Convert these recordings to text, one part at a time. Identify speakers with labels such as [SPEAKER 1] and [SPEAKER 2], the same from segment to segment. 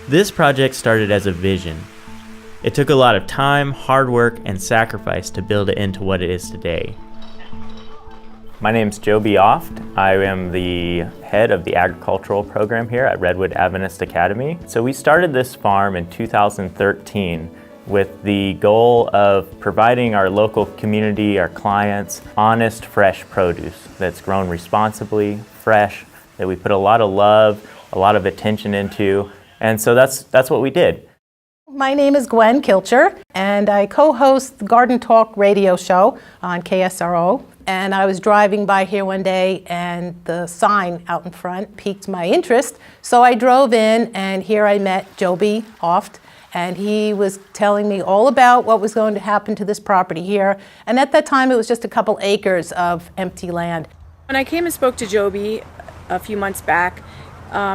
[SPEAKER 1] This project started as a vision. It took a lot of time, hard work, and sacrifice to build it into what it is today. My name's Joe B. Oft. I am the head of the agricultural program here at Redwood Adventist Academy. So we started this farm in 2013 with the goal of providing our local community, our clients, honest, fresh produce that's grown responsibly, fresh, that we put a lot of love, a lot of attention into, and so that's what we did.
[SPEAKER 2] My name is Gwen Kilcher, and I co-host the Garden Talk radio show on KSRO. And I was driving by here one day, and the sign out in front piqued my interest. So I drove in, and here I met Joe B. Oft, and he was telling me all about what was going to happen to this property here. And at that time, it was just a couple acres of empty land.
[SPEAKER 3] When I came and spoke to Joe B. a few months back,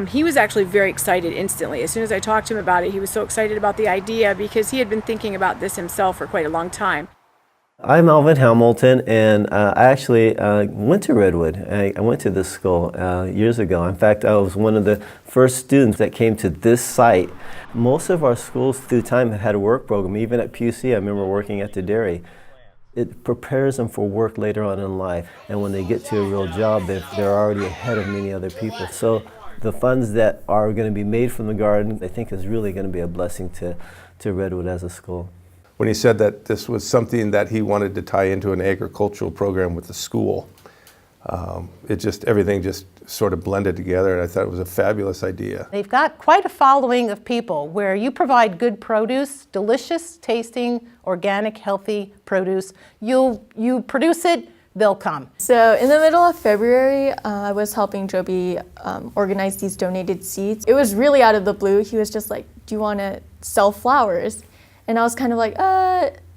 [SPEAKER 3] he was actually very excited instantly. As soon as I talked to him about it, he was so excited about the idea because he had been thinking about this himself for quite a long time.
[SPEAKER 4] I'm Alvin Hamilton, and I actually went to Redwood. I went to this school years ago. In fact, I was one of the first students that came to this site. Most of our schools through time have had a work program. Even at PUC, I remember working at the dairy. It prepares them for work later on in life, and when they get to a real job, they're already ahead of many other people. So the funds that are going to be made from the garden, I think, is really going to be a blessing to Redwood as a school.
[SPEAKER 5] When he said that this was something that he wanted to tie into an agricultural program with the school, everything just sort of blended together, and I thought it was a fabulous idea.
[SPEAKER 2] They've got quite a following of people where you provide good produce, delicious tasting, organic, healthy produce. You produce it, they'll come.
[SPEAKER 6] So in the middle of February, I was helping Joby organize these donated seeds. It was really out of the blue. He was just like, do you want to sell flowers? And I was kind of like,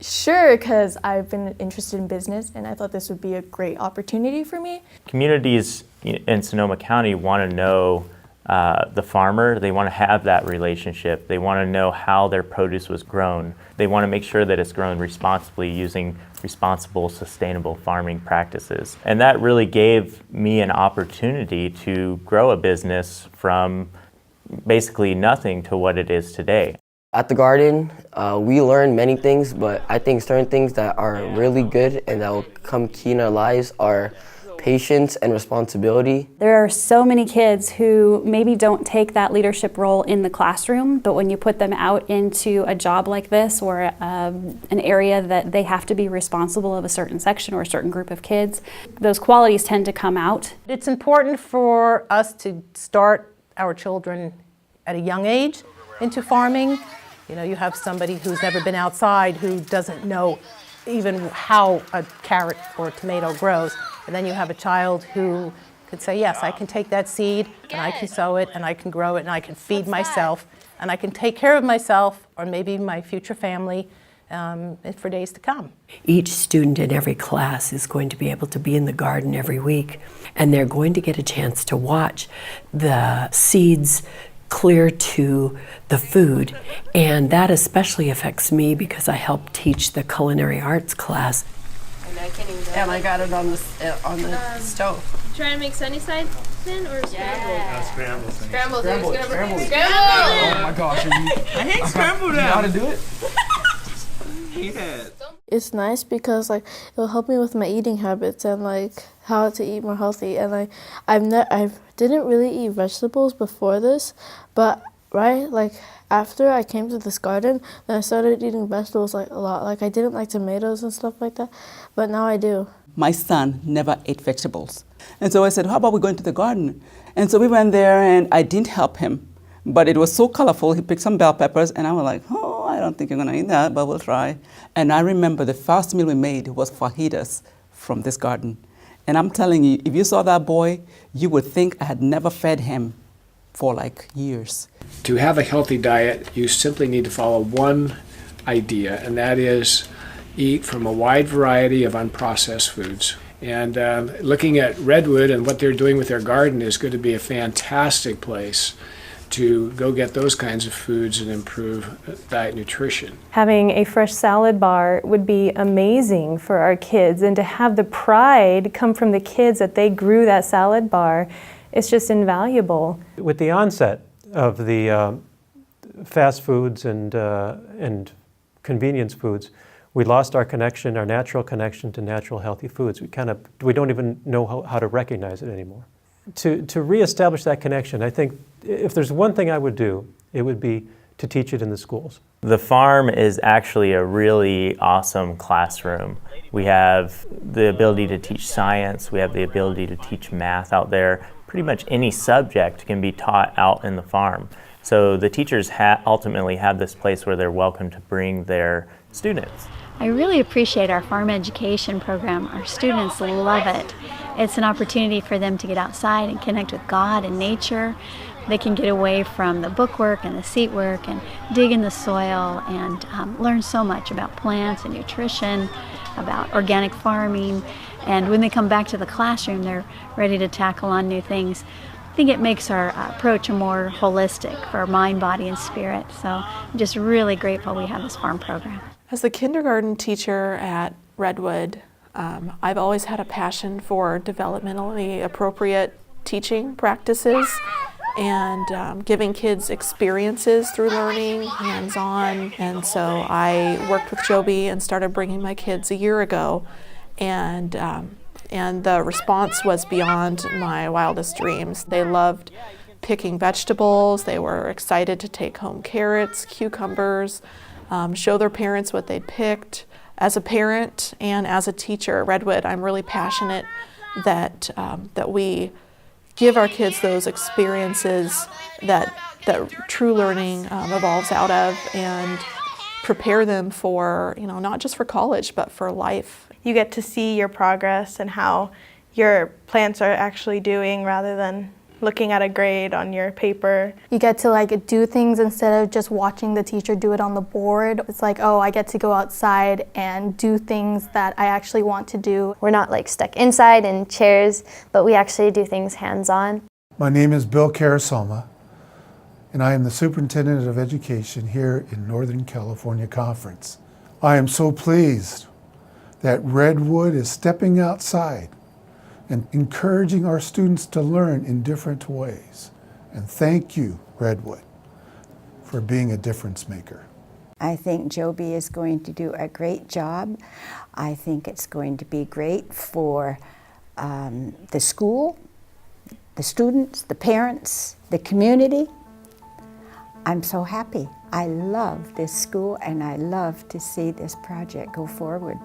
[SPEAKER 6] sure, because I've been interested in business and I thought this would be a great opportunity for me.
[SPEAKER 1] Communities in Sonoma County want to know the farmer. They want to have that relationship. They want to know how their produce was grown. They want to make sure that it's grown responsibly using responsible, sustainable farming practices. And that really gave me an opportunity to grow a business from basically nothing to what it is today.
[SPEAKER 7] At the garden, we learn many things, but I think certain things that are really good and that will come key in our lives are patience and responsibility.
[SPEAKER 8] There are so many kids who maybe don't take that leadership role in the classroom, but when you put them out into a job like this or an area that they have to be responsible of a certain section or a certain group of kids, those qualities tend to come out.
[SPEAKER 2] It's important for us to start our children at a young age into farming. You know, you have somebody who's never been outside who doesn't know even how a carrot or a tomato grows. And then you have a child who could say, yes, I can take that seed and I can sow it and I can grow it and I can feed myself and I can take care of myself or maybe my future family for days to come.
[SPEAKER 9] Each student in every class is going to be able to be in the garden every week, and they're going to get a chance to watch the seeds clear to the food, and that especially affects me because I help teach the culinary arts class.
[SPEAKER 10] And I got it on the stove.
[SPEAKER 11] Try to make sunny side then or scrambled?
[SPEAKER 10] Yeah.
[SPEAKER 11] Scrambled.
[SPEAKER 10] Scrambled.
[SPEAKER 11] Oh
[SPEAKER 10] my gosh.
[SPEAKER 11] I hate scrambled.
[SPEAKER 10] You know how to do it?
[SPEAKER 12] It's nice because it'll help me with my eating habits and how to eat more healthy. And I didn't really eat vegetables before this, but after I came to this garden, then I started eating vegetables a lot. I didn't like tomatoes and stuff like that, but now I do.
[SPEAKER 13] My son never ate vegetables. And so I said, how about we go into the garden? And so we went there and I didn't help him, but it was so colorful. He picked some bell peppers and I was like, I don't think you're gonna eat that, but we'll try. And I remember the first meal we made was fajitas from this garden. And I'm telling you, if you saw that boy, you would think I had never fed him for years.
[SPEAKER 14] To have a healthy diet, you simply need to follow one idea, and that is eat from a wide variety of unprocessed foods. And looking at Redwood and what they're doing with their garden is going to be a fantastic place to go get those kinds of foods and improve diet nutrition.
[SPEAKER 15] Having a fresh salad bar would be amazing for our kids, and to have the pride come from the kids that they grew that salad bar, it's just invaluable.
[SPEAKER 16] With the onset of the fast foods and convenience foods, we lost our connection, our natural connection to natural healthy foods. We don't even know how to recognize it anymore. To reestablish that connection, I think if there's one thing I would do, it would be to teach it in the schools.
[SPEAKER 1] The farm is actually a really awesome classroom. We have the ability to teach science, we have the ability to teach math out there. Pretty much any subject can be taught out in the farm. So the teachers ultimately have this place where they're welcome to bring their students.
[SPEAKER 17] I really appreciate our farm education program. Our students love it. It's an opportunity for them to get outside and connect with God and nature. They can get away from the bookwork and the seat work and dig in the soil and learn so much about plants and nutrition, about organic farming. And when they come back to the classroom, they're ready to tackle on new things. I think it makes our approach more holistic for mind, body, and spirit. So I'm just really grateful we have this farm program.
[SPEAKER 18] As the kindergarten teacher at Redwood, I've always had a passion for developmentally appropriate teaching practices and giving kids experiences through learning, hands-on. And so I worked with Joby and started bringing my kids a year ago, and the response was beyond my wildest dreams. They loved picking vegetables. They were excited to take home carrots, cucumbers, show their parents what they'd picked. As a parent and as a teacher at Redwood, I'm really passionate that we give our kids those experiences that true learning evolves out of, and prepare them for, not just for college, but for life.
[SPEAKER 19] You get to see your progress and how your plants are actually doing rather than looking at a grade on your paper.
[SPEAKER 20] You get to do things instead of just watching the teacher do it on the board. It's like, oh, I get to go outside and do things that I actually want to do.
[SPEAKER 21] We're not stuck inside in chairs, but we actually do things hands-on.
[SPEAKER 22] My name is Bill Karasoma, and I am the Superintendent of Education here in Northern California Conference. I am so pleased that Redwood is stepping outside and encouraging our students to learn in different ways. And thank you, Redwood, for being a difference maker.
[SPEAKER 23] I think Joby is going to do a great job. I think it's going to be great for the school, the students, the parents, the community. I'm so happy. I love this school and I love to see this project go forward.